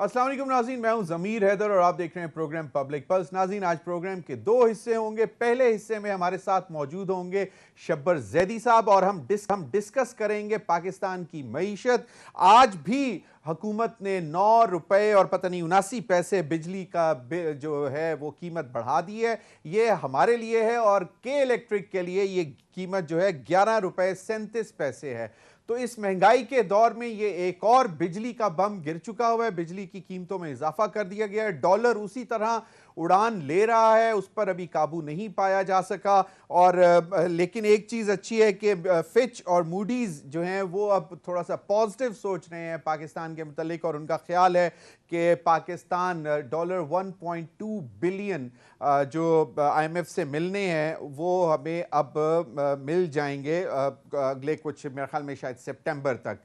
अस्सलाम वालेकुम नाज़रीन, मैं हूं ज़मीर हैदर और आप देख रहे हैं प्रोग्राम पब्लिक पल्स। नाज़रीन, आज प्रोग्राम के दो हिस्से होंगे। पहले हिस्से में हमारे साथ मौजूद होंगे शब्बर जैदी साहब और हम डिस्कस करेंगे पाकिस्तान की मईशत। आज भी हुकूमत ने 9 रुपए और पता नहीं 79 पैसे बिजली का जो है वो कीमत बढ़ा दी है। ये हमारे लिए है और के इलेक्ट्रिक के लिए ये कीमत जो है 11 रुपए 37 पैसे है। तो इस महंगाई के दौर में ये एक और बिजली का बम गिर चुका हुआ है। बिजली की कीमतों में इजाफा कर दिया गया है। डॉलर उसी तरह उड़ान ले रहा है, उस पर अभी काबू नहीं पाया जा सका। और लेकिन एक चीज अच्छी है कि फिच और मूडीज जो हैं वो अब थोड़ा सा पॉजिटिव सोच रहे हैं पाकिस्तान के मुतालिक, और उनका ख्याल है कि पाकिस्तान डॉलर 1.2 बिलियन जो IMF से मिलने हैं वो हमें अब मिल जाएंगे अगले कुछ, मेरे ख्याल में शायद सितंबर तक।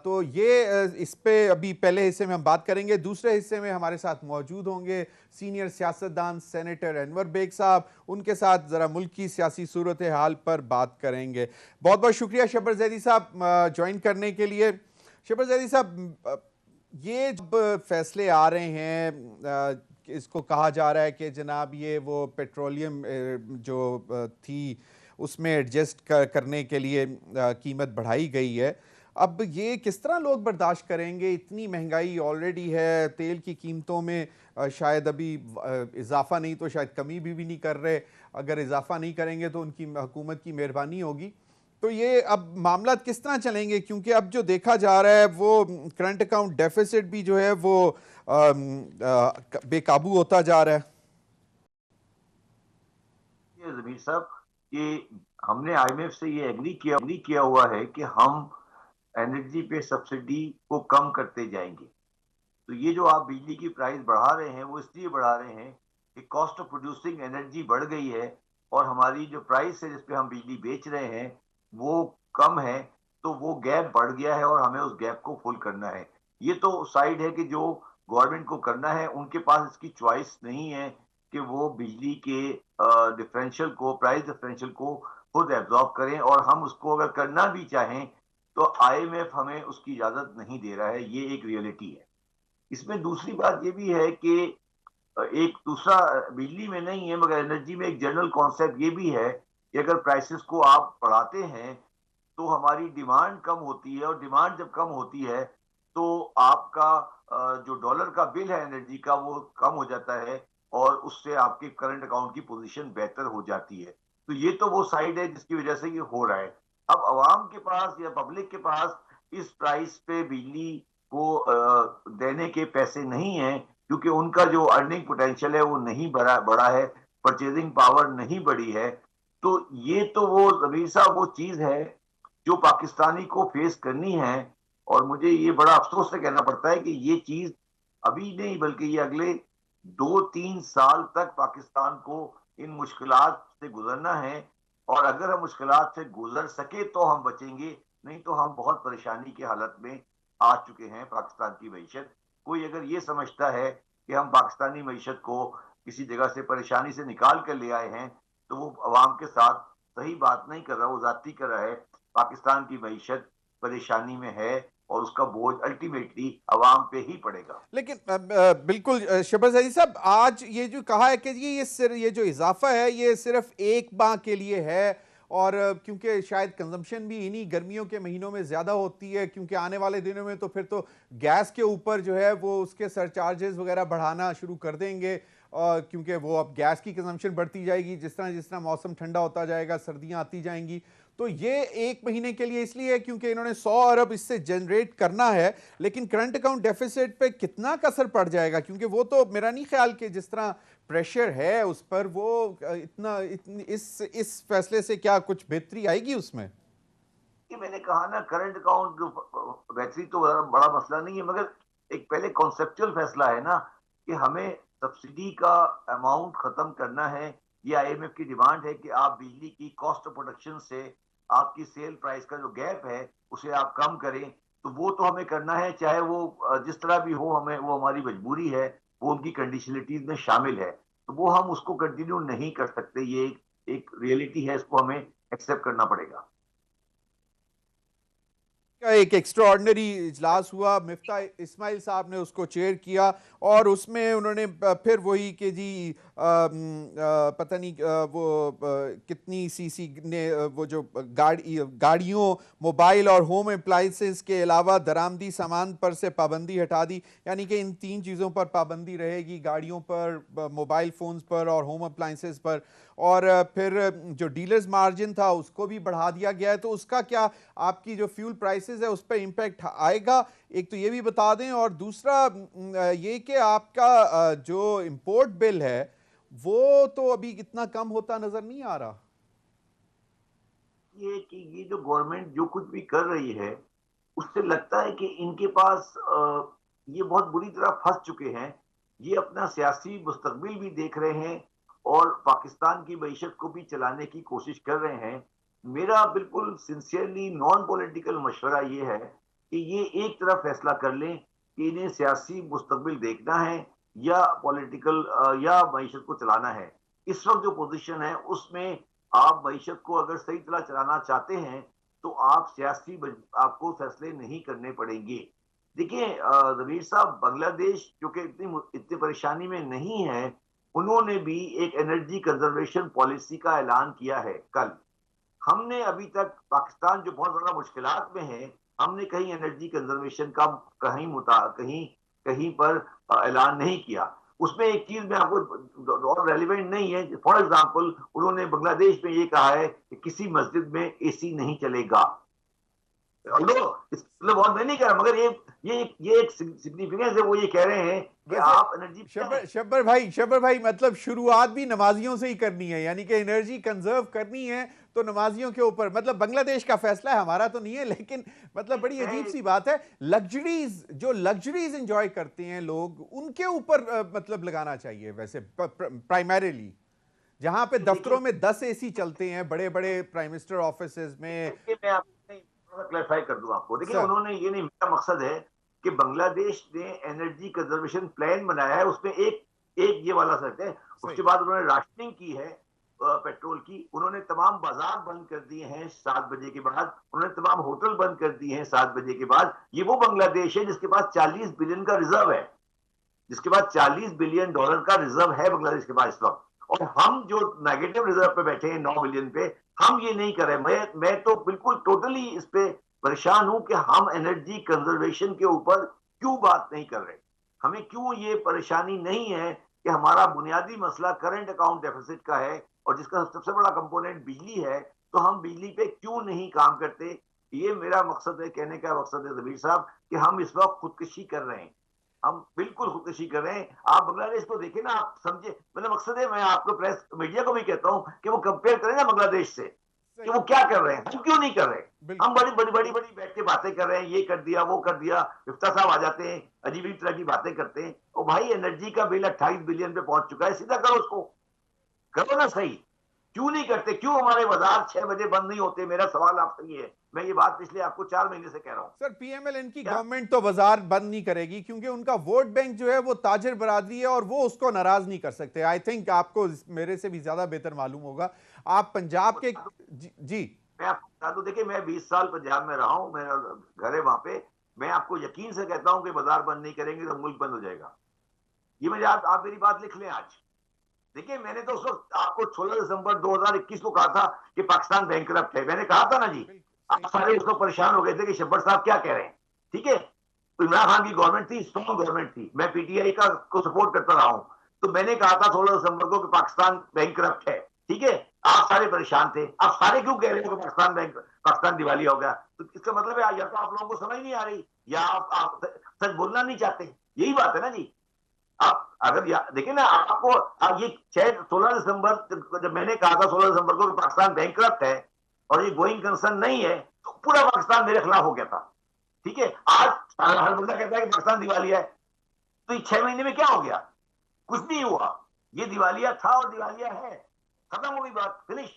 तो ये इस पे अभी पहले हिस्से में हम बात करेंगे। दूसरे हिस्से में हमारे साथ मौजूद होंगे सीनियर सियासतदान सेनेटर अनवर बेग साहब। उनके साथ ज़रा मुल्क की सियासी सूरत हाल पर बात करेंगे। बहुत बहुत शुक्रिया शब्बर जैदी साहब ज्वाइन करने के लिए। शब्बर जैदी साहब, ये जब फैसले आ रहे हैं, इसको कहा जा रहा है कि जनाब ये वो पेट्रोलियम जो थी उसमें एडजस्ट करने के लिए कीमत बढ़ाई गई है। अब ये किस तरह लोग बर्दाश्त करेंगे? इतनी महंगाई ऑलरेडी है, तेल की कीमतों में शायद अभी इजाफा नहीं तो शायद कमी भी नहीं कर रहे। अगर इजाफा नहीं करेंगे तो उनकी हुकूमत की मेहरबानी होगी। तो ये अब मामला किस तरह चलेंगे? क्योंकि अब जो देखा जा रहा है वो करंट अकाउंट डेफिसिट भी जो है वो बेकाबू होता जा रहा है। जमीर साहब, कि हमने IMF से ये एग्री किया हुआ है कि हम एनर्जी पे सब्सिडी को कम करते जाएंगे। तो ये जो आप बिजली की प्राइस बढ़ा रहे हैं वो इसलिए बढ़ा रहे हैं कि कॉस्ट ऑफ प्रोड्यूसिंग एनर्जी बढ़ गई है और हमारी जो प्राइस है जिस पे हम बिजली बेच रहे हैं वो कम है। तो वो गैप बढ़ गया है और हमें उस गैप को फुल करना है। ये तो साइड है कि जो गवर्नमेंट को करना है, उनके पास इसकी चॉइस नहीं है कि वो बिजली के डिफरेंशियल को, प्राइस डिफरेंशियल को खुद एब्जॉर्ब करें। और हम उसको अगर करना भी चाहें तो IMF हमें उसकी इजाजत नहीं दे रहा है। ये एक रियलिटी है। इसमें दूसरी बात ये भी है कि एक दूसरा, बिजली में नहीं है मगर एनर्जी में एक जनरल कॉन्सेप्ट ये भी है कि अगर प्राइसेस को आप बढ़ाते हैं तो हमारी डिमांड कम होती है, और डिमांड जब कम होती है तो आपका जो डॉलर का बिल है एनर्जी का वो कम हो जाता है और उससे आपके करंट अकाउंट की पोजीशन बेहतर हो जाती है। तो ये तो वो साइड है जिसकी वजह से ये हो रहा है। अब आवाम के पास या पब्लिक के पास इस प्राइस पे बिजली को देने के पैसे नहीं है, क्योंकि उनका जो अर्निंग पोटेंशियल है वो नहीं बढ़ा है, परचेजिंग पावर नहीं बढ़ी है। तो ये तो वो रबीर साहब वो चीज है जो पाकिस्तानी को फेस करनी है। और मुझे ये बड़ा अफसोस से कहना पड़ता है कि ये चीज अभी नहीं बल्कि ये अगले 2-3 साल तक पाकिस्तान को इन मुश्किलात से गुजरना है। और अगर हम मुश्किलात से गुजर सके तो हम बचेंगे, नहीं तो हम बहुत परेशानी की हालत में आ चुके हैं। पाकिस्तान की मीशत, कोई अगर ये समझता है कि हम पाकिस्तानी मीशत को किसी जगह से परेशानी से निकाल कर ले आए हैं तो वो अवाम के साथ सही बात नहीं कर रहा, वो जाती कर रहा है। पाकिस्तान की मीशत परेशानी में है और उसका बोझ अल्टीमेटली अवाम पे ही पड़ेगा। लेकिन बिल्कुल शब्बर जैदी साहब, आज ये जो कहा है कि ये जो इजाफा है ये सिर्फ एक माह के लिए है, और क्योंकि शायद कंजम्पशन भी इन्हीं गर्मियों के महीनों में ज़्यादा होती है, क्योंकि आने वाले दिनों में तो फिर तो गैस के ऊपर जो है वो उसके सरचार्जेस वगैरह बढ़ाना शुरू कर देंगे, क्योंकि वो अब गैस की कंजम्पशन बढ़ती जाएगी जिस तरह मौसम ठंडा होता जाएगा, सर्दियाँ आती जाएंगी। तो ये एक महीने के लिए इसलिए है क्योंकि इन्होंने 100 अरब इससे जनरेट करना है। लेकिन करंट अकाउंट डेफिसिट पे कितना कसर पड़ जाएगा? क्योंकि वो तो मेरा नहीं ख्याल कि जिस तरह प्रेशर है उस पर वो इस फैसले से क्या कुछ बेहतरी आएगी उसमें? कि मैंने कहा ना, करंट अकाउंट जो वैसे तो बड़ा मसला नहीं है, मगर एक पहले कॉन्सेप्चुअल फैसला है ना कि हमें सब्सिडी का अमाउंट खत्म करना है। ये IMF की डिमांड है कि आप बिजली की कॉस्ट ऑफ प्रोडक्शन से आपकी सेल प्राइस का जो गैप है उसे आप कम करें। तो वो तो हमें करना है, चाहे वो जिस तरह भी हो, हमें वो हमारी मजबूरी है, वो उनकी कंडीशनलिटीज में शामिल है। तो वो हम उसको कंटिन्यू नहीं कर सकते, ये एक रियलिटी है, इसको हमें एक्सेप्ट करना पड़ेगा। का एक एक्स्ट्राऑर्डिनरी इजलास हुआ, मिफ्ता इस्माइल साहब ने उसको चेयर किया और उसमें उन्होंने फिर वही कि जी पता नहीं कितनी सीसी ने वो जो गाड़ियों, मोबाइल और होम अप्लाइंसेस के अलावा दरामदी सामान पर से पाबंदी हटा दी। यानी कि इन 3 चीज़ों पर पाबंदी रहेगी, गाड़ियों पर, मोबाइल फ़ोन्स पर और होम अप्लाइंसेस पर। और फिर जो डीलर्स मार्जिन था उसको भी बढ़ा दिया गया है। तो उसका क्या आपकी जो फ्यूल प्राइसेस है उस पर इम्पैक्ट आएगा? एक तो ये भी बता दें, और दूसरा ये कि आपका जो इंपोर्ट बिल है वो तो अभी इतना कम होता नजर नहीं आ रहा। ये कि ये जो गवर्नमेंट जो कुछ भी कर रही है उससे लगता है कि इनके पास ये बहुत बुरी तरह फंस चुके हैं। ये अपना सियासी मुस्तकबिल भी देख रहे हैं और पाकिस्तान की मईशत को भी चलाने की कोशिश कर रहे हैं। मेरा बिल्कुल सिंसियरली नॉन पॉलिटिकल मशवरा ये है कि ये एक तरफ फैसला कर लें कि इन्हें सियासी मुस्तकबिल देखना है या पॉलिटिकल या मईशत को चलाना है। इस वक्त जो पोजीशन है उसमें आप मईशत को अगर सही तरह चलाना चाहते हैं तो आप सियासी आपको फैसले नहीं करने पड़ेंगे। देखिए जमीर साहब, बांग्लादेश जो कि इतनी परेशानी में नहीं है, उन्होंने भी एक एनर्जी कंजर्वेशन पॉलिसी का ऐलान किया है कल। हमने अभी तक, पाकिस्तान जो बहुत ज्यादा मुश्किलात में है, हमने कहीं एनर्जी कंजर्वेशन का कहीं कहीं पर ऐलान नहीं किया। उसमें एक चीज में आपको और रेलिवेंट नहीं है। फॉर एग्जांपल, उन्होंने बांग्लादेश में ये कहा है कि किसी मस्जिद में एसी नहीं चलेगा। मतलब और मैं नहीं कह रहा, मगर ये एक सिग्निफिकेंस है। वो ये कह रहे हैं कि आप एनर्जी शब्बर भाई मतलब शुरुआत भी नमाजियों से ही करनी है, यानी कि एनर्जी कंजर्व करनी है तो नमाजियों के ऊपर। मतलब बांग्लादेश का फैसला है, हमारा तो नहीं है, लेकिन मतलब बड़ी अजीब सी बात है। लग्जरीज एंजॉय करते हैं लोग, उनके ऊपर मतलब लगाना चाहिए वैसे प्राइमरीली, जहां पे दफ्तरों में 10 एसी चलते हैं, बड़े बड़े प्राइम मिनिस्टर ऑफिस में। क्लैरिफाई कर दूं आपको। देखिए, सर, उन्होंने ये नहीं, मेरा मकसद है कि बांग्लादेश ने एनर्जी कंजर्वेशन प्लान बनाया है, उसमें एक एक ये वाला सेट है। उसके बाद उन्होंने राशनिंग की है पेट्रोल की। उन्होंने तमाम बाजार बंद कर दिए हैं 7 बजे के बाद। उन्होंने तमाम होटल बंद कर दिए हैं 7 बजे के बाद। ये वो बांग्लादेश है जिसके पास 40 बिलियन का रिजर्व है, जिसके पास $40 बिलियन का रिजर्व है बांग्लादेश के पास इस वक्त। और हम जो नेगेटिव रिजर्व पे बैठे हैं 9 बिलियन पे, हम ये नहीं कर रहे। मैं तो बिल्कुल टोटली इस पे परेशान हूं कि हम एनर्जी कंजर्वेशन के ऊपर क्यों बात नहीं कर रहे। हमें क्यों ये परेशानी नहीं है कि हमारा बुनियादी मसला करंट अकाउंट डेफिसिट का है और जिसका सबसे बड़ा कंपोनेंट बिजली है, तो हम बिजली पे क्यों नहीं काम करते। ये मेरा मकसद है, कहने का मकसद है जमीर साहब, कि हम इस वक्त खुदकुशी कर रहे हैं। हम बिल्कुल खुदकुशी कर रहे हैं। आप बांग्लादेश को देखें ना, आप समझे। मेरा मकसद है, मैं आपको प्रेस मीडिया को भी कहता हूं कि वो कंपेयर करें ना बांग्लादेश से, कि वो क्या कर रहे हैं, हम क्यों नहीं कर रहे। हम बड़ी बैठ के बातें कर रहे हैं, ये कर दिया, वो कर दिया। मिफ्ता साहब आ जाते हैं, अजीब तरह की बातें करते हैं। और भाई, एनर्जी का बिल 28 बिलियन पे पहुंच चुका है, सीधा करो उसको, करो ना सही। क्यों नहीं करते? क्यों हमारे बाजार 6 बजे बंद नहीं होते? मेरा सवाल आपसे ये है। मैं ये बात पिछले आपको 4 महीने से कह रहा हूं। सर, पीएमएलएन की गवर्नमेंट तो बाजार बंद नहीं करेगी, क्योंकि उनका वोट बैंक जो है वो ताजिर बरादरी है और वो उसको नाराज नहीं कर सकते। आई थिंक आपको मेरे से भी ज्यादा बेहतर मालूम होगा। आप पंजाब के जी। मैं आपको बता दूं, देखिए, मैं 20 साल पंजाब में रहा हूं, मेरा घर है वहां पे। मैं आपको यकीन से कहता हूं कि बाजार बंद नहीं करेंगे तो मुल्क बंद हो जाएगा। ये मुझे आप मेरी बात लिख लें आज। देखिए, मैंने तो उस वक्त आपको 16 दिसंबर 2021 को कहा था कि पाकिस्तान बैंकरप्ट है। मैंने कहा था ना जी। आप सारे उसको परेशान हो गए थे कि शब्बर साहब क्या कह रहे हैं। ठीक है, तो इमरान खान की गवर्नमेंट थी, स्ट्रॉन्ग गवर्नमेंट थी, मैं पीटीआई का को सपोर्ट करता रहा हूं। तो मैंने कहा था 16 दिसंबर को कि पाकिस्तान बैंकरप्ट है। ठीक है, आप सारे परेशान थे। आप सारे क्यों कह रहे हो कि पाकिस्तान दिवालिया हो गया? तो इसका मतलब है या तो आप लोगों को समझ नहीं आ रही, या आप सच बोलना नहीं चाहते। यही बात है ना जी। आप अगर देखिए ना, आपको ये 16 दिसंबर जब मैंने कहा था 16 दिसंबर को पाकिस्तान बैंकरप्ट है और ये गोइंग कंसर्न नहीं है, तो पूरा पाकिस्तान मेरे खिलाफ हो गया था। ठीक है, आज हर बंदा कहता है कि पाकिस्तान दिवालिया है। तो ये 6 महीने में क्या हो गया? कुछ नहीं हुआ। ये दिवालिया था और दिवालिया है, खत्म हो गई बात, फिनिश।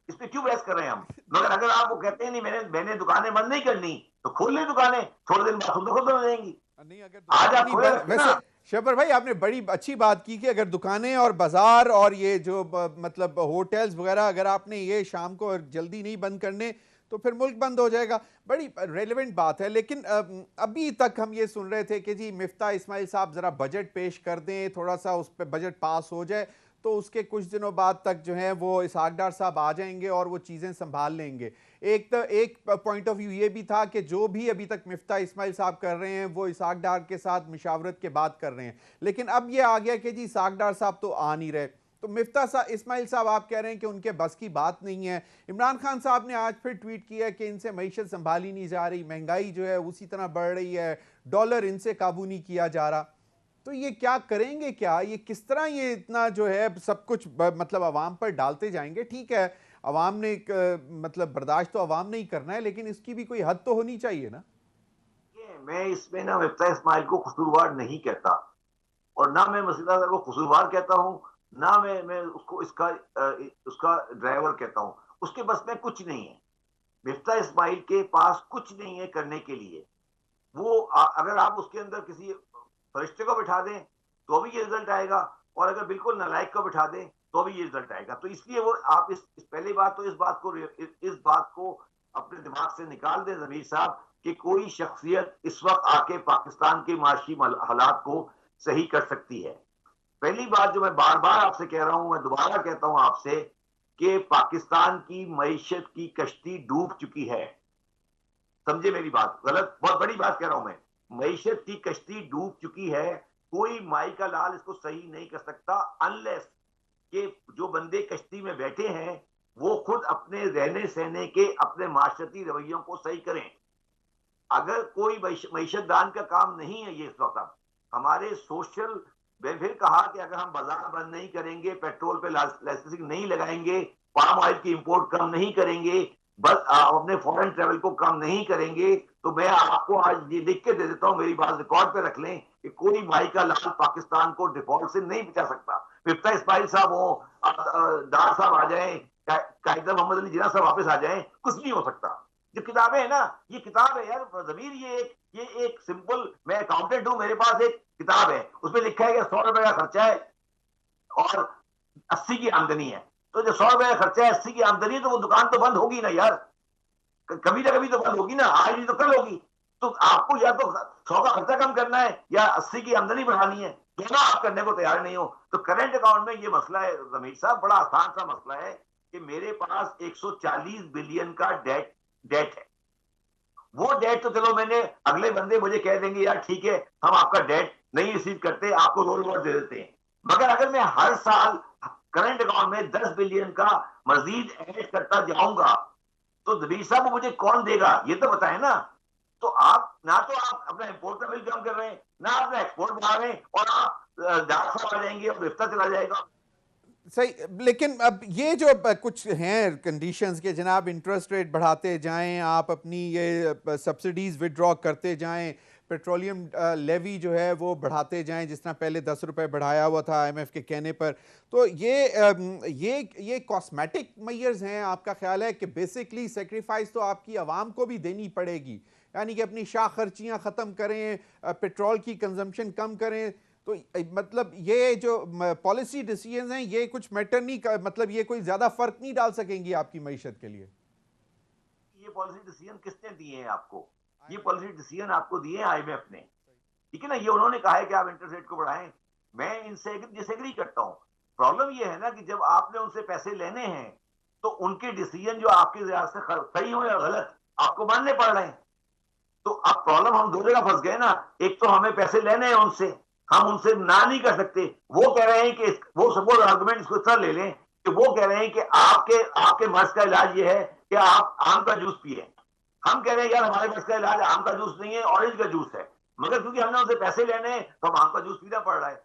इस पे क्यों बहस कर रहे हैं हम? मगर अगर आप वो कहते हैं नहीं, मैंने दुकानें बंद नहीं करनी, तो खोल ले दुकानें, थोड़े दिन बाद खुद हो जाएंगी। नहीं, आज आप वैसे शब्बर भाई, आपने बड़ी अच्छी बात की कि अगर दुकानें और बाजार और ये जो मतलब होटल्स वगैरह, अगर आपने ये शाम को जल्दी नहीं बंद करने, तो फिर मुल्क बंद हो जाएगा। बड़ी रेलेवेंट बात है, लेकिन अभी तक हम ये सुन रहे थे कि जी मिफ्ता इस्माइल साहब ज़रा बजट पेश कर दें, थोड़ा सा उस पर बजट पास हो जाए तो उसके कुछ दिनों बाद तक जो है वो इसहाक डार साहब आ जाएंगे और वो चीज़ें संभाल लेंगे। एक पॉइंट ऑफ व्यू ये भी था कि जो भी अभी तक मिफ्ता इस्माइल साहब कर रहे हैं वो इसहाक डार के साथ मुशावरत के बाद कर रहे हैं, लेकिन अब ये आ गया कि जी इसहाक डार साहब तो आ नहीं रहे। तो मिफ्ता इस्माइल साहब आप कह रहे हैं कि उनके बस की बात नहीं है। इमरान खान साहब ने आज फिर ट्वीट किया कि इनसे मईशत संभाली नहीं जा रही, महंगाई जो है उसी तरह बढ़ रही है, डॉलर इनसे काबू नहीं किया जा रहा। तो ये क्या करेंगे, क्या ये किस तरह ये इतना जो है सब कुछ मतलब अवाम पर डालते जाएंगे? ठीक है, अवाम ने मतलब बर्दाश्त तो अवाम ने ही करना है, लेकिन इसकी भी कोई हद तो होनी चाहिए ना। मैं इसमें ना मिफ्ता इस्माइल को कसूरवार नहीं कहता और ना मैं मसीदा साहब को कसूरवार कहता हूँ, ना मैं उसको उसका ड्राइवर कहता हूँ। उसके बस में कुछ नहीं है। मिफ्ता इस्माइल के पास कुछ नहीं है करने के लिए। वो अगर आप उसके अंदर किसी फरिश्ते को बिठा दें तो भी ये रिजल्ट आएगा, और अगर बिल्कुल नालायक को बिठा दें तो भी ये रिजल्ट आएगा। तो इसलिए वो आप इस पहली बात तो इस बात को अपने दिमाग से निकाल दें ज़मीर साहब कि कोई शख्सियत इस वक्त आके पाकिस्तान के माशी हालात को सही कर सकती है। पहली बात जो मैं बार बार आपसे कह रहा हूं, मैं दोबारा कहता हूं आपसे कि पाकिस्तान की मईशत की कश्ती डूब चुकी है। समझे मेरी बात? गलत, बहुत बड़ी बात कह रहा हूं मैं। मईशत की कश्ती डूब चुकी है। कोई माई का लाल इसको सही नहीं कर सकता अनलेस कि जो बंदे कश्ती में बैठे हैं वो खुद अपने रहने सहने के अपने माशरती रवैयों को सही करें। अगर कोई मईशत दान का काम नहीं है ये इस वक्त, हमारे सोशल, मैं फिर कहा कि अगर हम बाजार बंद नहीं करेंगे, पेट्रोल पे लाइसेंसिंग नहीं लगाएंगे, पाम ऑयल की इंपोर्ट कम नहीं करेंगे, बस अपने फॉरेन ट्रेवल को कम नहीं करेंगे, तो मैं आपको आज ये लिख के दे देता हूं, मेरी बात रिकॉर्ड पे रख लें कि कोई माई का लाल पाकिस्तान को डिफॉल्ट से नहीं बचा सकता। मिफ्ता इस्माइल साहब हो, डार साहब आ जाए, कायदा मोहम्मद अली जिन्ना साहब वापस आ जाए, कुछ नहीं हो सकता। जो किताबें है ना, ये किताब है यार जमीर, ये एक सिंपल, मैं अकाउंटेंट हूं, मेरे पास एक किताब है, उसमें लिखा है कि 100 रुपए का खर्चा है और 80 की आमदनी है। तो जो 100 रुपए का खर्चा है, 80 की आमदनी है, तो वो दुकान तो बंद होगी ना यार, कभी ना कभी तो बंद होगी ना, आज नहीं तो कल होगी। तो आपको या तो 100 का खर्चा कम करना है या 80 की आमदनी बढ़ानी है, दोनों आप करने को तैयार नहीं हो। तो करंट अकाउंट में ये मसला है जमीर साहब, बड़ा आसान सा मसला है कि मेरे पास 140 बिलियन का डेट है। वो डेट तो चलो मैंने, अगले बंदे मुझे कह देंगे यार ठीक है हम आपका डेट नहीं रिसीव करते, आपको रोल ओवर दे देते हैं। मगर अगर मैं हर साल करंट अकाउंट में 10 बिलियन का मजीद ऐड करता जाऊंगा तो जबीर साहब मुझे कौन देगा ये तो बताए ना। तो आप ना तो आप अपना इंपोर्ट का बिल कम कर रहे हैं, ना अपना एक्सपोर्ट बढ़ा रहे हैं, और आप डाक साहब आ जाएंगे और रिश्ता चला जाएगा। सही, लेकिन अब ये जो कुछ हैं कंडीशंस के जनाब, इंटरेस्ट रेट बढ़ाते जाएं, आप अपनी ये सब्सिडीज़ विड्रॉ करते जाएं, पेट्रोलियम लेवी जो है वो बढ़ाते जाएं, जिस तरह पहले 10 रुपए बढ़ाया हुआ था IMF के कहने पर। तो ये कॉस्मेटिक मेजर्स हैं, आपका ख्याल है कि बेसिकली सेक्रीफाइस तो आपकी आवाम को भी देनी पड़ेगी, यानी कि अपनी शाह खर्चियाँ ख़त्म करें, पेट्रोल की कंजम्पशन कम करें। तो मतलब ये जो पॉलिसी डिसीजन हैं ये कुछ मैटर नहीं कर, मतलब ये कोई ज्यादा फर्क नहीं डाल सकेंगी आपकी मईशत के लिए। ये पॉलिसी डिसीजन किसने दिए हैं आपको? ये पॉलिसी डिसीजन आपको दिए हैं IMF ने, ठीक है ना। ये उन्होंने कहा है कि आप इंटरेस्ट रेट को बढ़ाएं, मैं इनसे डिसएग्री करता हूं। प्रॉब्लम ये है ना कि जब आपने उनसे पैसे लेने हैं तो उनके डिसीजन जो आपके लिहाज से सही हो या गलत आपको मानने पड़ रहे हैं। तो अब प्रॉब्लम हम दो जगह फंस गए ना, एक तो हमें पैसे लेने हैं उनसे, हम उनसे ना नहीं कर सकते। वो कह रहे हैं कि वो सपोज आर्गुमेंट इसको इतना ले लें कि वो कह रहे हैं कि आपके मर्ज का इलाज ये है कि आप आम का जूस पिए। हम कह रहे हैं यार हमारे मर्ज का इलाज आम का जूस नहीं है, ऑरेंज का जूस है, मगर क्योंकि हमने उनसे पैसे लेने हैं तो हम आम का जूस पीना पड़ रहा है।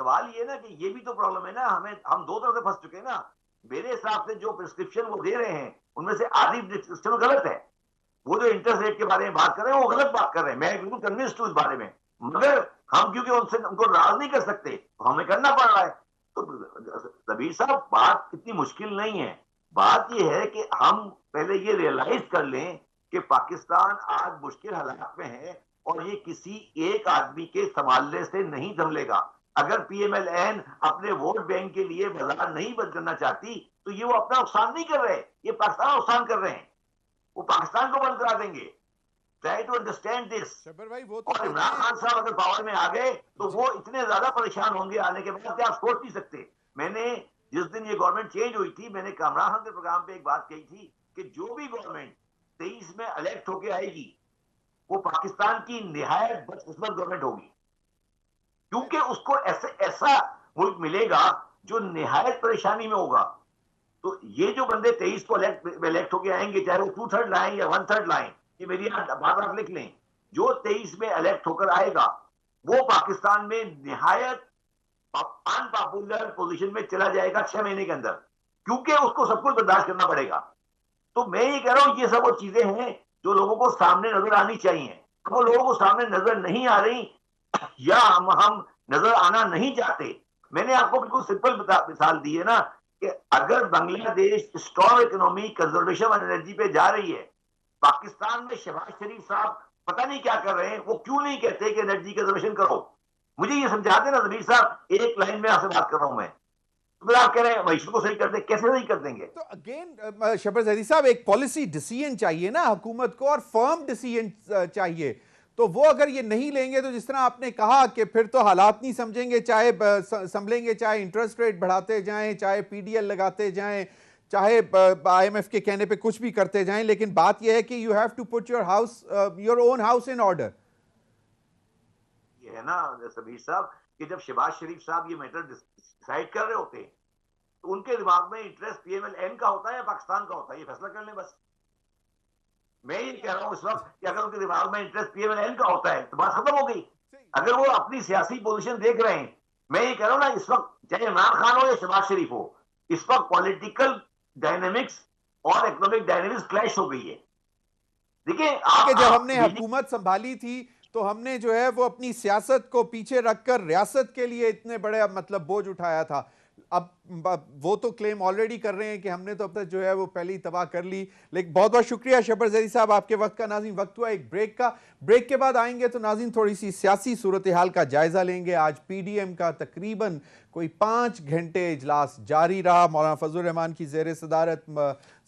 सवाल ये ना कि ये भी तो प्रॉब्लम है ना, हम दो तरफ से फंस चुके हैं ना। मेरे हिसाब से जो प्रिस्क्रिप्शन वो दे रहे हैं उनमें से आधी प्रिस्क्रिप्शन गलत है। वो जो इंटरेस्ट रेट के बारे में बात कर रहे हैं वो गलत बात कर रहे हैं, मैं बिल्कुल कन्विंस्ड हूं इस बारे में, मगर हम क्योंकि उनको नाराज नहीं कर सकते तो हमें करना पड़ रहा है। तो रबीर साहब बात इतनी मुश्किल नहीं है, बात यह है कि हम पहले ये रियलाइज कर लें कि पाकिस्तान आज मुश्किल हालात में है और ये किसी एक आदमी के संभालने से नहीं संभलेगा। अगर PMLN अपने वोट बैंक के लिए बाजार नहीं बंद करना चाहती तो ये वो अपना नुकसान नहीं कर रहे, ये पाकिस्तान नुकसान कर रहे हैं। वो पाकिस्तान को बंद करा देंगे। Try to understand this. Shabbar भाई वो तो और इमरान खान साहब अगर पावर में आ गए तो वो इतने ज्यादा परेशान होंगे आने के बाद कि आप सोच नहीं सकते। मैंने जिस दिन ये गवर्नमेंट चेंज हुई थी, मैंने इमरान खान के प्रोग्राम पे एक बात कही थी कि जो भी गवर्नमेंट 23 में इलेक्ट होके आएगी वो पाकिस्तान की निहायत बदकिस्मत गवर्नमेंट होगी, क्योंकि उसको ऐसा मुल्क मिलेगा जो निहायत परेशानी में होगा। तो ये जो बंदे 23 को इलेक्ट होके आएंगे, चाहे वो 2/3 लाएं या 1/3 लाएं, ये मेरी बात लिख लें, जो 23 में इलेक्ट होकर आएगा वो पाकिस्तान में निहायत अनपॉपुलर पोजीशन में चला जाएगा 6 महीने के अंदर, क्योंकि उसको सब कुछ बर्दाश्त करना पड़ेगा। तो मैं ये कह रहा हूं, ये सब वो चीजें हैं जो लोगों को सामने नजर आनी चाहिए। वो लोगों को सामने नजर नहीं आ रही या हम नजर आना नहीं चाहते। मैंने आपको बिल्कुल सिंपल मिसाल दी है ना कि अगर Bangladesh strong economy conservation of energy पे जा रही है, पाकिस्तान में शहबाज शरीफ साहब पता नहीं क्या कर रहे हैं, वो क्यों नहीं कहते कि एनर्जी कंजर्वेशन करो? मुझे ये समझा देना जमीर साहब, एक लाइन में आपसे बात कर रहा हूं मैं। तो आप कह रहे हैं मैशत को सही कर दे, कैसे सही कर देंगे? तो अगेन शब्बर जैदी साहब, एक पॉलिसी डिसीजन चाहिए ना हुकूमत को, और फर्म डिसीजन चाहिए। तो वो अगर ये नहीं लेंगे तो जिस तरह आपने कहा कि फिर तो हालात नहीं समझेंगे, चाहे संभलेंगे, चाहे इंटरेस्ट रेट बढ़ाते जाएं, चाहे पीडीएल लगाते जाएं, चाहे आईएमएफ के कहने पे कुछ भी करते जाएं, लेकिन बात यह है कि you have to put your own house in order. ये है ना सबीर साहब कि जब शहबाज शरीफ साहब ये मैटर डिसाइड कर रहे होते हैं तो उनके दिमाग में इंटरेस्ट पीएमएल-एन का होता है या पाकिस्तान का होता है, ये फैसला कर लें बस। मैं ये कह रहा हूं इस वक्त कि अगर उनके दिमाग में इंटरेस्ट पीएमएल-एन का होता है तो बात खत्म हो गई। अगर वो अपनी सियासी पोजीशन देख रहे हैं, मैं ये कह रहा हूं ना, इस वक्त चाहे इमरान खान हो या शहबाज शरीफ हो, इस वक्त पॉलिटिकल डायनेमिक्स और इकोनॉमिक डायनेमिक्स क्लैश हो गई है। देखिए जब हमने हुकूमत संभाली थी तो हमने जो है वो अपनी सियासत को पीछे रखकर रियासत के लिए इतने बड़े मतलब बोझ उठाया था। अब वो तो क्लेम ऑलरेडी कर रहे हैं कि हमने तो अब तक जो है वो पहले ही तबाह कर ली। लेकिन बहुत बहुत शुक्रिया शब्बर जैदी साहब आपके वक्त का। नाज़रीन, वक्त हुआ एक ब्रेक का। ब्रेक के बाद आएंगे तो नाज़रीन थोड़ी सी सियासी सूरत हाल का जायजा लेंगे। आज पीडीएम का तकरीबन कोई 5 घंटे इजलास जारी रहा। मौलाना फजल रहमान की जेर सदारत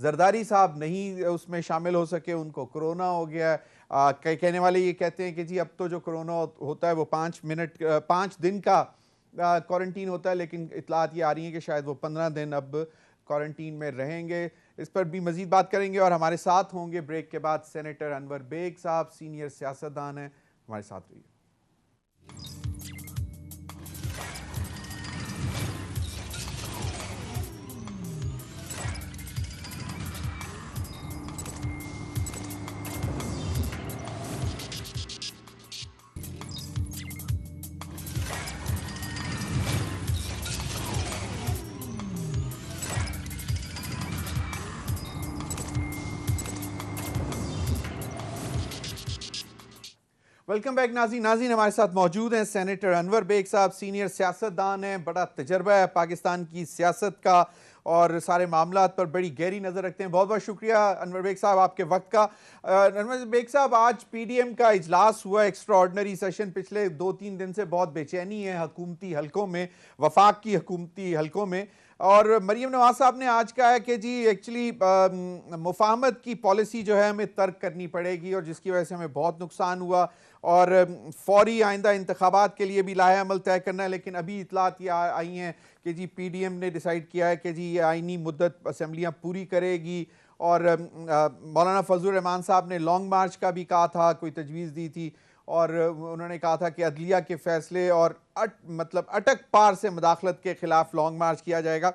जरदारी साहब नहीं उसमें शामिल हो सके, उनको कोरोना हो गया। कहने वाले ये कहते हैं कि जी अब तो जो कोरोना होता है वो 5 दिन का क्वारंटीन होता है, लेकिन इतलात ये आ रही हैं कि शायद वो 15 दिन अब क्वारंटीन में रहेंगे। इस पर भी मजीद बात करेंगे और हमारे साथ होंगे ब्रेक के बाद सेनेटर अनवर बेग साहब, सीनियर सियासतदान हैं, हमारे साथ रहिए। वेलकम बैक नाज़रीन, हमारे साथ मौजूद हैं सेनेटर अनवर बेग साहब, सीनियर सियासतदान हैं, बड़ा तजर्बा है पाकिस्तान की सियासत का और सारे मामलात पर बड़ी गहरी नज़र रखते हैं। बहुत बहुत शुक्रिया अनवर बेग साहब आपके वक्त का। अनवर बेग साहब, आज पीडीएम का इजलास हुआ, एक्स्ट्रा ऑर्डनरी सेशन। पिछले 2-3 दिन से बहुत बेचैनी है हुकूमती हलकों में, वफाक की हुकूमती हलकों में। और मरीम नवाज साहब ने आज कहा है कि जी एक्चुअली मुफाहमत की पॉलिसी जो है हमें तर्क करनी पड़ेगी और जिसकी वजह से हमें बहुत नुकसान हुआ और फौरी आइंदा इंतखाबात के लिए भी लाहे अमल तय करना है। लेकिन अभी इतलात ये आई हैं कि जी पीडीएम ने डिसाइड किया है कि जी ये आइनी मुद्दत असम्बलियाँ पूरी करेगी। और मौलाना फजल रहमान साहब ने लॉन्ग मार्च का भी कहा था, कोई तजवीज़ दी थी और उन्होंने कहा था कि अदलिया के फैसले और अटक पार से मुदाखलत के खिलाफ लॉन्ग मार्च किया जाएगा।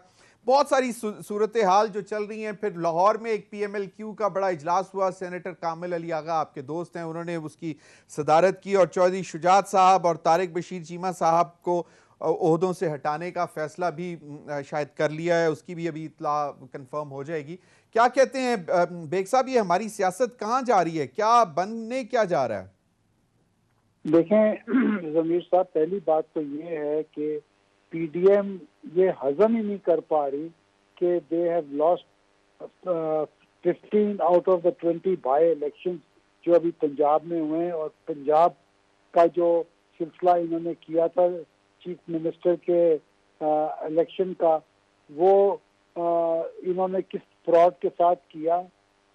बहुत सारी सूरत हाल जो चल रही हैं। फिर लाहौर में एक PMLQ का बड़ा इजलास हुआ, सेनेटर कामिल अली आगा आपके दोस्त हैं, उन्होंने उसकी सदारत की और चौधरी शुजात साहब और तारिक बशीर चीमा साहब को ओहदों से हटाने का फैसला भी शायद कर लिया है, उसकी भी अभी इतला कंफर्म हो जाएगी। क्या कहते हैं बेग साहब, ये हमारी सियासत कहाँ जा रही है, क्या बनने क्या जा रहा है? देखें जमीर साहब, पहली बात तो ये है कि पीडीएम ये हजम ही नहीं कर पा रही कि they have lost 15 out of the 20 by election जो अभी पंजाब में हुए हैं। और पंजाब का जो सिलसिला इन्होंने किया था चीफ मिनिस्टर के इलेक्शन का, वो इन्होंने किस फ्रॉड के साथ किया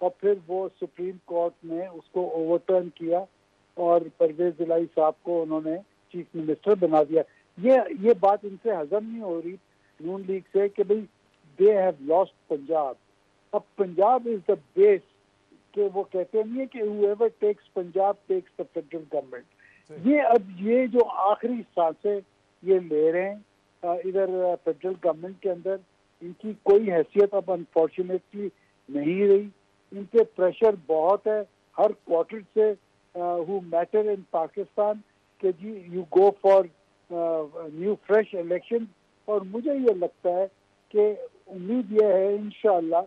और फिर वो सुप्रीम कोर्ट ने उसको ओवरटर्न किया और परवेज इलाही साहब को उन्होंने चीफ मिनिस्टर बना दिया। ये बात इनसे हजम नहीं हो रही नून लीग से कि भाई दे हैव लॉस्ट पंजाब। अब पंजाब इज द बेस, कि वो कहते नहीं है कि whoever takes Punjab takes the federal government. ये अब ये जो आखिरी सांसें ये ले रहे हैं इधर फेडरल गवर्नमेंट के अंदर, इनकी कोई हैसियत अब अनफॉर्चुनेटली नहीं रही। इन पे प्रेशर बहुत है हर क्वार्टर से हु मैटर इन पाकिस्तान कि जी you go for new fresh election. और मुझे ये लगता है कि उम्मीद ये है इंशाअल्लाह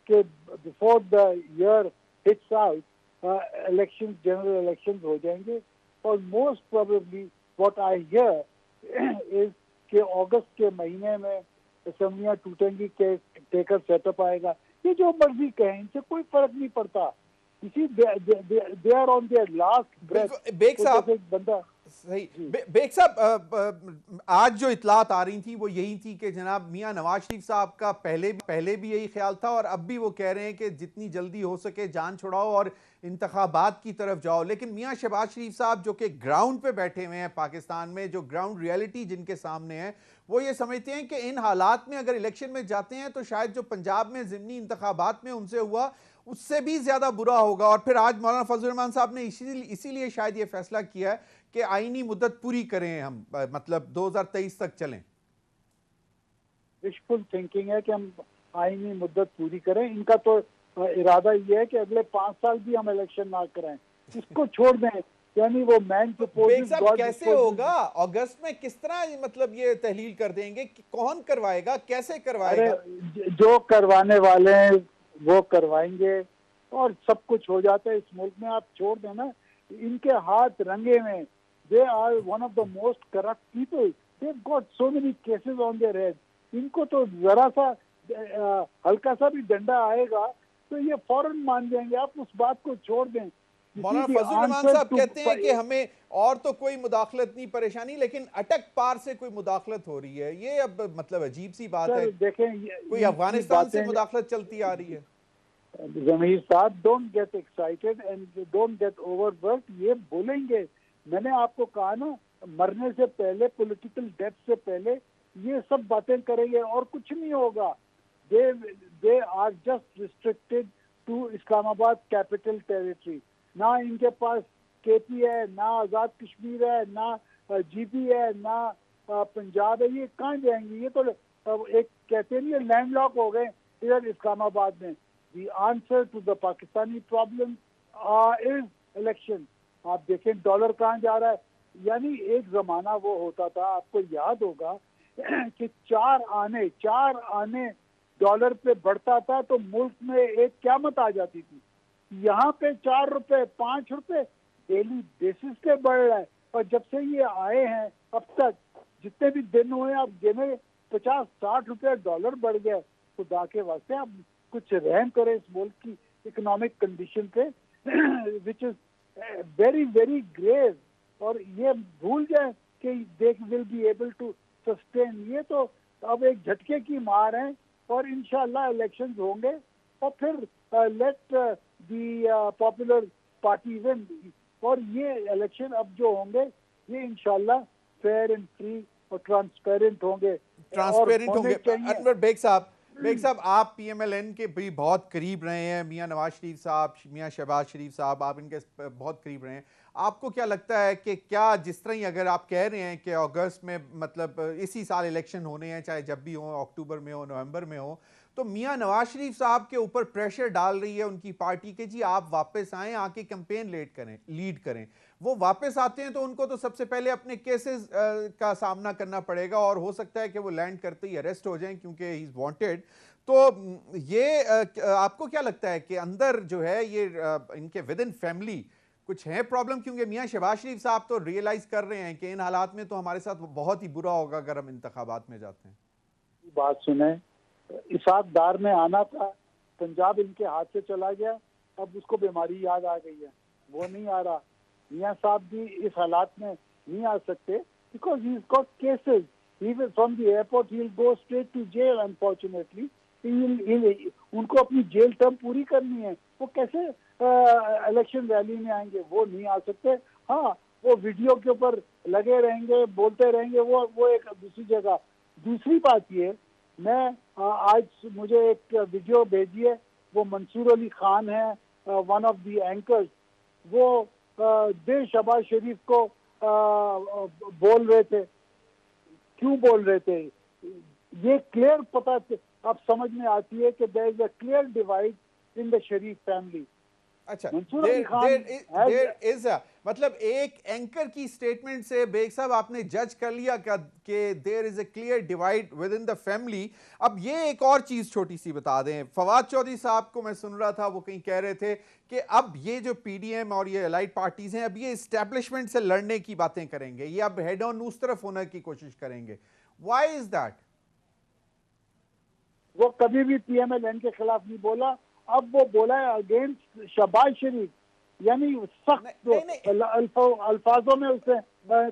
कि before the year hits out election, general election हो जाएंगे। और most probably what I hear is कि अगस्त के महीने में असेंबलियां टूटेंगी, के टेकर सेटअप आएगा। ये जो मर्जी कहें, इनसे कोई फर्क नहीं पड़ता। इसी they are on their last breath. Baig साहब बंदा सही। बेग साहब, आज जो इतलात आ रही थी वो यही थी कि जनाब मियां नवाज शरीफ साहब का पहले भी यही ख्याल था और अब भी वो कह रहे हैं कि जितनी जल्दी हो सके जान छुड़ाओ और इंतखाबात की तरफ जाओ। लेकिन मियां शहबाज शरीफ साहब जो कि ग्राउंड पे बैठे हुए हैं पाकिस्तान में, जो ग्राउंड रियलिटी जिनके सामने है, वो ये समझते हैं कि इन हालात में अगर इलेक्शन में जाते हैं तो शायद जो पंजाब में ज़िमनी इंतखाबात में उनसे हुआ उससे भी ज्यादा बुरा होगा। और फिर आज मौलाना फजल रहमान साहब ने इसीलिए शायद ये फैसला किया है कि आईनी मुद्दत पूरी करें हम, मतलब 2023 तक चलें। विशफुल थिंकिंग है कि हम आईनी मुद्दत पूरी करें। इनका तो इरादा ये है कि अगले 5 साल भी हम इलेक्शन ना कराएं, इसको छोड़ दें। यानी वो मैन बेग साहब कैसे होगा अगस्त में? किस तरह मतलब ये तहलील कर देंगे? कौन करवाएगा, कैसे करवाएगा? अरे जो करवाने वाले हैं वो करवाएंगे और सब कुछ हो जाता है इस मुल्क में। आप छोड़ देना, इनके हाथ रंगे में। They are one of the most corrupt people, they got so many cases on their head. इनको तो जरा सा हल्का सा भी डंडा आएगा तो ये फौरन मान जाएंगे। आप उस बात को छोड़ दें। मौलाना फजल रहमान साहब कहते हैं कि हमें और तो कोई मुदाखलत नहीं परेशानी, लेकिन अटक पार से कोई मुदाखलत हो रही है। ये अब मतलब अजीब सी बात है। देखें, कोई अफगानिस्तान से मुदाखलत चलती आ रही है। जमीर साहब, don't get excited and don't get overworked. ये बोलेंगे, मैंने आपको कहा ना, मरने से पहले, पॉलिटिकल डेथ से पहले ये सब बातें करेंगे और कुछ नहीं होगा। They are just restricted to Islamabad capital territory. ना इनके पास केपी है, ना आजाद कश्मीर है, ना जीपी है, ना पंजाब है। ये कहाँ जाएंगे? ये तो एक कहते नहीं लैंडलॉक हो गए इधर इस्लामाबाद में। The answer to the Pakistani problem is election। आप देखें डॉलर कहाँ जा रहा है। यानी एक जमाना वो होता था, आपको याद होगा कि 4 आने डॉलर पे बढ़ता था तो मुल्क में एक क़यामत आ जाती थी। यहाँ पे 4 रुपए 5 रुपए डेली बेसिस पे बढ़ रहा है। और जब से ये आए हैं अब तक जितने भी दिन हुए, आप गिने 50-60 रुपए डॉलर बढ़ गया। खुदा के वास्ते आप कुछ रहम करें इस मुल्क की इकोनॉमिक कंडीशन पे, which is very very grave. और ये भूल जाए कि they will be able to sustain. ये तो अब एक झटके की मार है और इंशाल्लाह इलेक्शंस होंगे और फिर let the popular party win. और ये इलेक्शन अब जो होंगे ये इंशाल्लाह फेयर एंड फ्री और ट्रांसपेरेंट होंगे। अनवर बेग साहब, आप पीएमएलएन के भी बहुत करीब रहे हैं। मियां नवाज शरीफ साहब, मियां शहबाज शरीफ साहब, आप इनके बहुत करीब रहे हैं। आपको क्या लगता है कि क्या जिस तरह ही अगर आप कह रहे हैं कि अगस्त में मतलब इसी साल इलेक्शन होने हैं, चाहे जब भी हो, अक्टूबर में हो, नवंबर में हो, तो मियां नवाज शरीफ साहब के ऊपर प्रेशर डाल रही है उनकी पार्टी के, जी आप वापस आएं, आके कैंपेन लीड करें। वो वापस आते हैं तो उनको तो सबसे पहले अपने केसेस का सामना करना पड़ेगा और हो सकता है कि वो लैंड करते ही अरेस्ट हो जाएं क्योंकि ही इज वांटेड। तो ये आपको क्या लगता है कि अंदर जो है ये इनके विद इन फैमिली कुछ है प्रॉब्लम? क्योंकि मियां शहबाज शरीफ साहब तो रियलाइज कर रहे हैं कि इन हालात में तो हमारे साथ बहुत ही बुरा होगा अगर हम इंतखाबात में जाते हैं। बात सुने, इसाक डार में आना था, पंजाब इनके हाथ से चला गया, अब उसको बीमारी याद आ गई है, वो नहीं आ रहा। मियां साहब भी इस हालात में नहीं आ सकते because he is got cases. From the airport he will go straight to jail unfortunately. उनको अपनी जेल टर्म पूरी करनी है, वो कैसे इलेक्शन रैली में आएंगे? वो नहीं आ सकते। हाँ, वो वीडियो के ऊपर लगे रहेंगे, बोलते रहेंगे, वो एक दूसरी जगह। दूसरी बात ये, मैं आज मुझे एक वीडियो भेजी है, वो मंसूर अली खान है, वन ऑफ द एंकर्स, वो दे शहबाज शरीफ को बोल रहे थे। क्यों बोल रहे थे? ये क्लियर पता अब समझ में आती है कि there is a clear divide in the Sharif family. अच्छा, मंसूर अली खान देयर इज मतलब एक एंकर की स्टेटमेंट से बेग साहब आपने जज कर लिया कि there is a clear divide within the family. अब ये एक और चीज छोटी सी बता दें, फवाद चौधरी साहब को मैं सुन रहा था, वो कहीं कह रहे थे कि अब ये जो पीडीएम और ये अलाइड पार्टीज हैं, अब ये एस्टेब्लिशमेंट से लड़ने की बातें करेंगे, ये अब हेड ऑन उस तरफ होने की कोशिश करेंगे। Why is that? वो कभी भी पीएमएलएन के खिलाफ नहीं बोला, अब वो बोला है अगेंस्ट शहबाज शरीफ, यानी सख्त अल्फाजों में उसने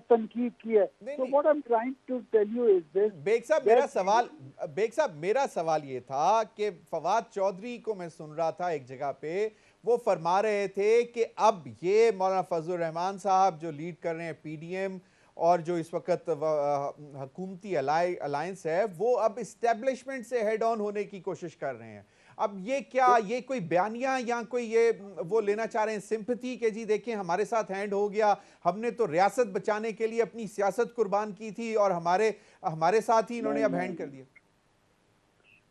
तनकीद की है। तो what I am trying to tell you is this. Baig Sahab मेरा सवाल ये था कि फवाद चौधरी को मैं सुन रहा था एक जगह पे, वो फरमा रहे थे कि अब ये मौलाना फजलुर रहमान साहब जो लीड कर रहे हैं पीडीएम और जो इस वक्त हुकूमती अलायंस है, वो अब इस्टेब्लिशमेंट से हेड ऑन होने की कोशिश कर रहे हैं। अब ये क्या, ये कोई बयानिया या कोई ये वो लेना चाह रहे हैं सिंपैथी के जी देखें हमारे साथ हैंड हो गया, हमने तो रियासत बचाने के लिए अपनी सियासत कुर्बान की थी और हमारे साथ ही इन्होंने अब हैंड कर दिया?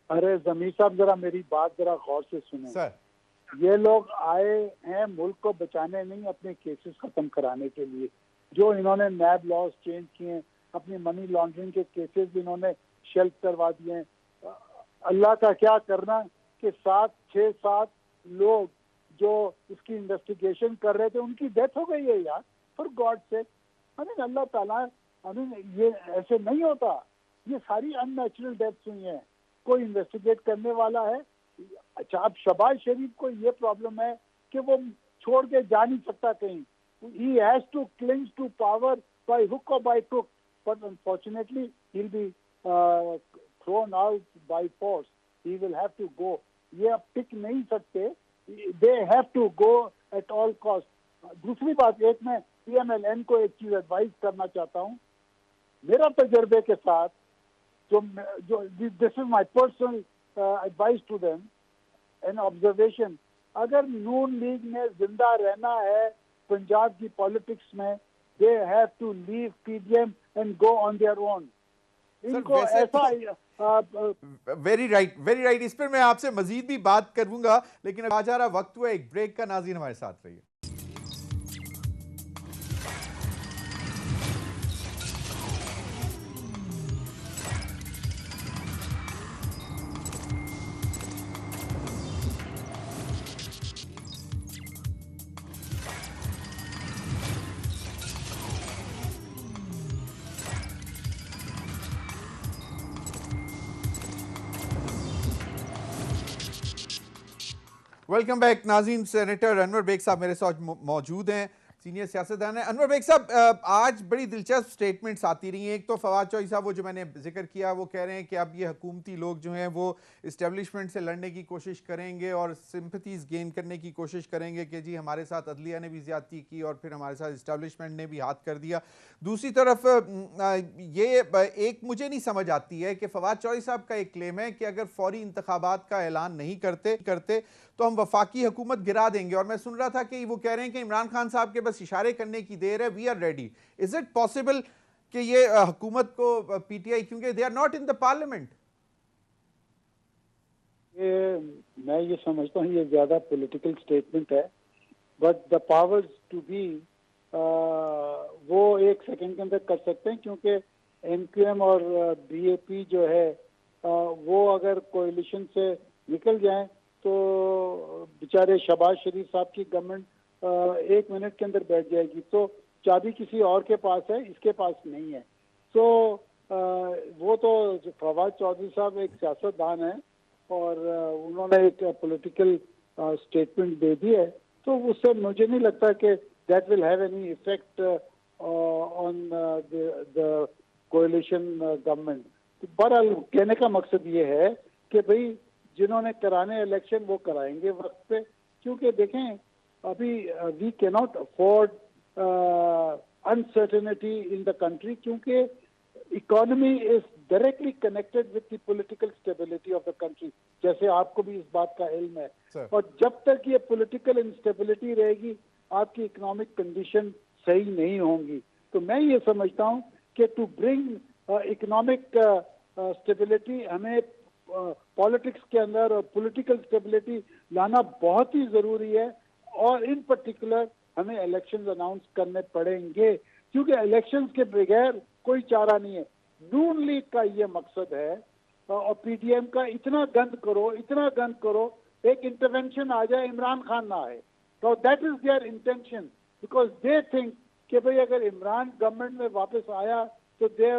अरे जमीर साहब, जरा मेरी बात जरा गौर से सुने सर। ये लोग आए हैं मुल्क को बचाने नहीं, अपने केसेस खत्म कराने के लिए। जो इन्होंने नैब लॉज चेंज किए, अपनी मनी लॉन्ड्रिंग के केसेस भी इन्होंने शेल्फ करवा दिए हैं। अल्लाह का क्या करना कि 6-7 लोग जो इसकी इन्वेस्टिगेशन कर रहे थे, उनकी डेथ हो गई है यार, फॉर गॉड से। अल्लाह ताला, ये ऐसे नहीं होता। ये सारी अननेचुरल डेथ्स हुई हैं। कोई इन्वेस्टिगेट करने वाला है? अच्छा, अब शहबाज शरीफ को ये प्रॉब्लम है कि वो छोड़ के जा नहीं सकता कहीं। He has to cling to power by hook or by crook, but unfortunately he'll be thrown out by force. He will have to go. ये अब टिक नहीं सकते। They have to go at all cost. दूसरी बात, एक मैं पीएमएलएन को एक चीज एडवाइस करना चाहता हूँ। मेरा तजर्बे के साथ जो this is my personal advice to them, an observation, अगर नून लीग ने जिंदा रहना है पंजाब की पॉलिटिक्स में, they have to leave PDM and go on their own. इनको ऐसा वेरी राइट। इस पर मैं आपसे मजीद भी बात करूंगा, लेकिन आज आ रहा वक्त हुआ एक ब्रेक का। नाज़रीन हमारे साथ रहिए। वेलकम बैक नाज़रीन। सेनेटर अनवर बेग साहब मेरे साथ मौजूद हैं, सीनियर सियासतदान है। अनवर बेग साहब, आज बड़ी दिलचस्प स्टेटमेंट्स आती रही हैं। एक तो फवाद चौधरी साहब, वो जो मैंने जिक्र किया, वो कह रहे हैं कि अब ये हुकूमती लोग जो हैं वो इस्टेब्लिशमेंट से लड़ने की कोशिश करेंगे और सिंपैथीज़ गेन करने की कोशिश करेंगे कि जी हमारे साथ अदलिया ने भी ज़्यादती की और फिर हमारे साथ इस्टेब्लिशमेंट ने भी हाथ कर दिया। दूसरी तरफ ये एक मुझे नहीं समझ आती है कि फवाद चौधरी साहब का एक क्लेम है कि अगर फौरी इंतखाबात का ऐलान नहीं करते तो हम वफाकी हुकूमत गिरा देंगे, और मैं सुन रहा था कि वो कह रहे हैं कि इमरान खान साहब के बस इशारे करने की देर है, we are ready. Is it possible कि ये हुकूमत को पीटीआई, क्योंकि they are not in the parliament? मैं ये समझता हूँ ये ज्यादा पॉलिटिकल स्टेटमेंट है, but the powers to be वो एक सेकंड के अंदर कर सकते हैं, क्योंकि एमक्यूएम और बीएपी जो है वो अगर कोalition से निकल जाएं तो बेचारे शहबाज शरीफ साहब की गवर्नमेंट 1 मिनट के अंदर बैठ जाएगी। तो चाबी किसी और के पास है, इसके पास नहीं है। तो वो तो फवाद चौधरी साहब एक सियासतदान है और उन्होंने एक पॉलिटिकल स्टेटमेंट दे दी है, तो उससे मुझे नहीं लगता कि that will have any effect on the कोalition government. बहरहाल कहने का मकसद ये है कि भाई जिन्होंने कराने इलेक्शन वो कराएंगे वक्त पे, क्योंकि देखें अभी we can not afford uncertainty in the country, क्योंकि economy is directly connected with the political stability of the country, जैसे आपको भी इस बात का इल्म है। और जब तक ये पॉलिटिकल इंस्टेबिलिटी रहेगी आपकी इकोनॉमिक कंडीशन सही नहीं होंगी। तो मैं ये समझता हूँ कि टू ब्रिंग इकोनॉमिक स्टेबिलिटी हमें पॉलिटिक्स के अंदर और पॉलिटिकल स्टेबिलिटी लाना बहुत ही जरूरी है, और इन पर्टिकुलर हमें इलेक्शंस अनाउंस करने पड़ेंगे, क्योंकि इलेक्शंस के बगैर कोई चारा नहीं है। नून लीग का ये मकसद है और पीडीएम का, इतना गंद करो एक इंटरवेंशन आ जाए, इमरान खान ना आए। तो that is there intention, because they think कि भाई अगर इमरान गवर्नमेंट में वापस आया तो दे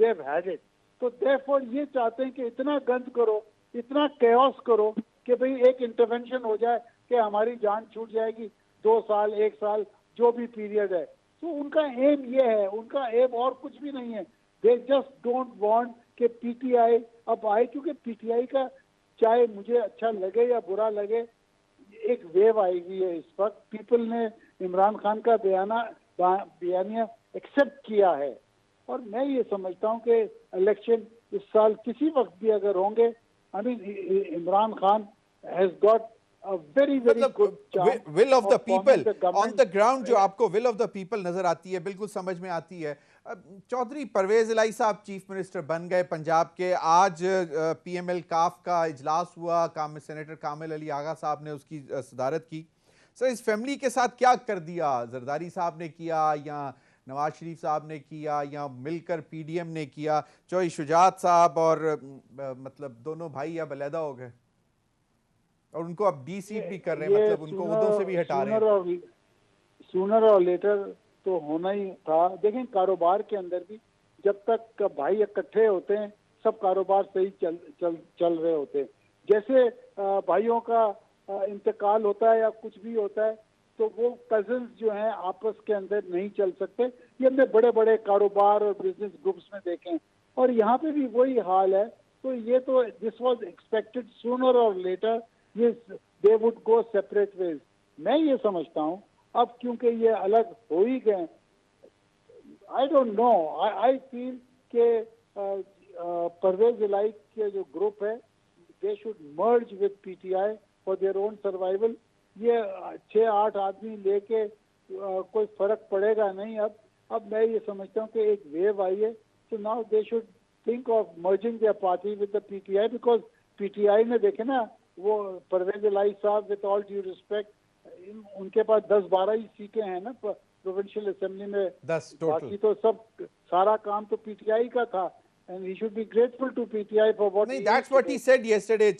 हैव हैड इट। तो देयरफॉर ये चाहते हैं कि इतना गंद करो, इतना कैओस करो कि भाई एक इंटरवेंशन हो जाए कि हमारी जान छूट जाएगी, 2 साल 1 साल जो भी पीरियड है। तो उनका एम ये है, उनका एम और कुछ भी नहीं है। दे जस्ट डोंट वांट कि पीटीआई अब आए, क्योंकि पीटीआई का चाहे मुझे अच्छा लगे या बुरा लगे एक वेव आई हुई है इस वक्त। पीपल ने इमरान खान का बयानिया एक्सेप्ट किया है, और मैं ये समझता हूँ कि इलेक्शन इस साल किसी वक्त भी अगर होंगे, I mean Imran Khan has got a very good chance will of the people on the ground, जो right? आपको will of the people नजर आती है, बिल्कुल समझ में आती है। चौधरी परवेज इलाही साहब चीफ मिनिस्टर बन गए पंजाब के। आज पीएमएल काफ का इजलास हुआ, सेनेटर कामिल अली आगा साहब ने उसकी सदारत की। सर, इस फैमिली के साथ क्या कर दिया? जरदारी साहब ने किया या नवाज शरीफ साहब ने किया या मिलकर पीडीएम ने किया? चौधरी शुजात साहब और मतलब दोनों भाई अब अलहदा हो गए और उनको अब डीसीट भी कर रहे हैं, मतलब उनको उहदों से भी हटा रहे हैं। सूनर और लेटर तो होना ही था। देखें, कारोबार के अंदर भी जब तक भाई इकट्ठे होते हैं सब कारोबार सही चल रहे होते हैं। जैसे भाइयों का इंतकाल होता है या कुछ भी होता है तो वो कजिन्स जो हैं आपस के अंदर नहीं चल सकते। ये हमने बड़े बड़े कारोबार और बिजनेस ग्रुप्स में देखे हैं, और यहाँ पे भी वही हाल है। तो ये तो दिस वाज एक्सपेक्टेड, सूनर और later they would go separate ways. मैं ये समझता हूँ अब क्योंकि ये अलग हो ही गए, I don't know, I feel के परवेज इलाही के जो ग्रुप है they should merge with PTI for their own survival. ये 6-8 आदमी लेके कोई फर्क पड़ेगा नहीं। अब मैं ये समझता हूँ कि एक वेव आई है, so now they should think of merging their party with the PTI, because PTI में देखे ना वो परवेज इलाही साहब, विद ऑल ड्यू रिस्पेक्ट, उनके पास 10-12 ही सीटें हैं ना प्रोविंशियल असेंबली में, 10 टोटल। बाकी तो सब सारा काम तो पीटीआई का था, and he should be grateful to PTI for what नहीं, that's what he said yesterday।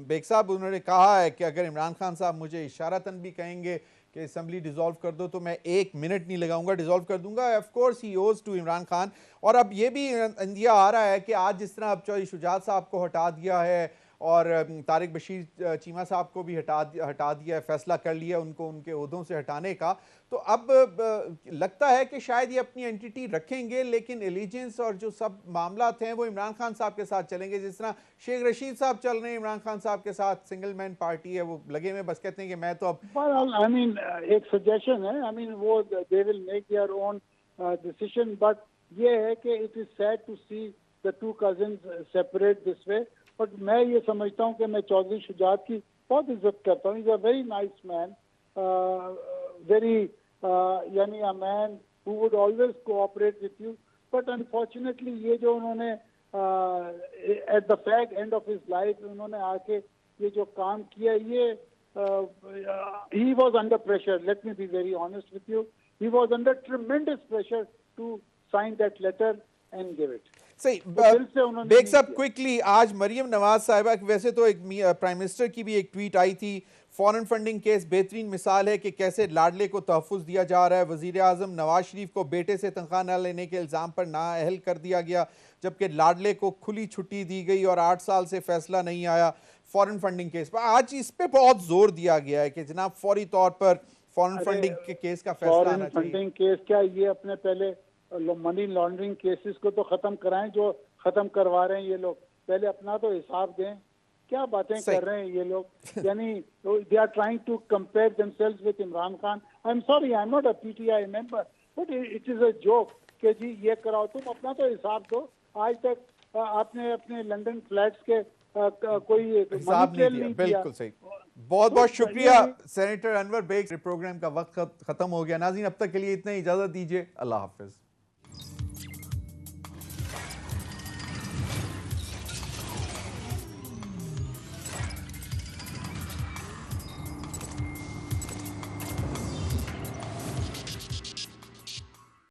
Baig Sahab उन्होंने कहा है कि अगर इमरान खान साहब मुझे इशारतन भी कहेंगे कि असेंबली डिसॉल्व कर दो तो मैं 1 मिनट नहीं लगाऊंगा, डिसॉल्व कर दूंगा। ऑफ कोर्स ही ओज टू इमरान खान। और अब ये भी इंदिया आ रहा है कि आज जिस तरह अब चौधरी शुजात साहब को हटा दिया है और तारिक बशीर चीमा साहब को भी हटा दिया है, फैसला कर लिया उनको उनके ओहदों से हटाने का, तो अब लगता है कि शायद ये अपनी एंटिटी रखेंगे, लेकिन एलिजेंस और जो सब मामला हैं वो इमरान खान साहब के साथ चलेंगे। जिस तरह शेख रशीद साहब चल रहे हैं इमरान खान साहब के साथ, सिंगल मैन पार्टी है, वो लगे में बस कहते हैं कि मैं तो अब आई मीन एक सजेशन है, आई मीन वो they will make their own decision, but ये है कि it is sad to see the two cousins separate this way. But मैं ये समझता हूँ कि मैं चौधरी शुजात की बहुत इज्जत करता हूँ। Is a very nice man, very यानी a man who would always cooperate with you, but unfortunately ये जो उन्होंने at the fag end of his life उन्होंने आके ये जो काम किया, ये he was under pressure, let me be very honest with you, he was under tremendous pressure to sign that letter and give it। सही। बेग साहब quickly, आज मरियम नवाज साहिबा, वैसे तो एक प्राइम मिनिस्टर की भी एक ट्वीट आई थी, फॉरेन फंडिंग केस बेहतरीन मिसाल है कि कैसे लाडले को तहफ़्फ़ुज़ दिया जा रहा है। वज़ीर आज़म नवाज शरीफ को बेटे से तनख्वाह न लेने के इल्ज़ाम पर नाअहल कर दिया गया, जबकि लाडले को खुली छुट्टी दी गई और 8 साल से फैसला नहीं आया फॉरेन फंडिंग केस पर। आज इस पे बहुत जोर दिया गया है कि जनाब फौरी तौर पर फॉरेन फंडिंग के केस का फैसला आना चाहिए। फंडिंग केस क्या, ये अपने पहले मनी लॉन्ड्रिंग केसेस को तो खत्म कराएं, जो खत्म करवा रहे हैं ये लोग, पहले अपना तो हिसाब दें। क्या बातें सही। कर रहे हैं ये लोग, यानी they are trying to compare themselves with Imran Khan. I am sorry, I am not a PTI member, but it is a joke कि जी ये कराओ, तुम अपना तो हिसाब दो। आज तक आपने अपने लंदन फ्लैट्स के कोई हिसाब नहीं दिया, बिल्कुल सही। बहुत बहुत शुक्रिया सेनेटर अनवर बेग। प्रोग्राम का वक्त खत्म हो गया। नाज़रीन अब तक के लिए इतना ही, इजाजत दीजिए, अल्लाह हाफिज।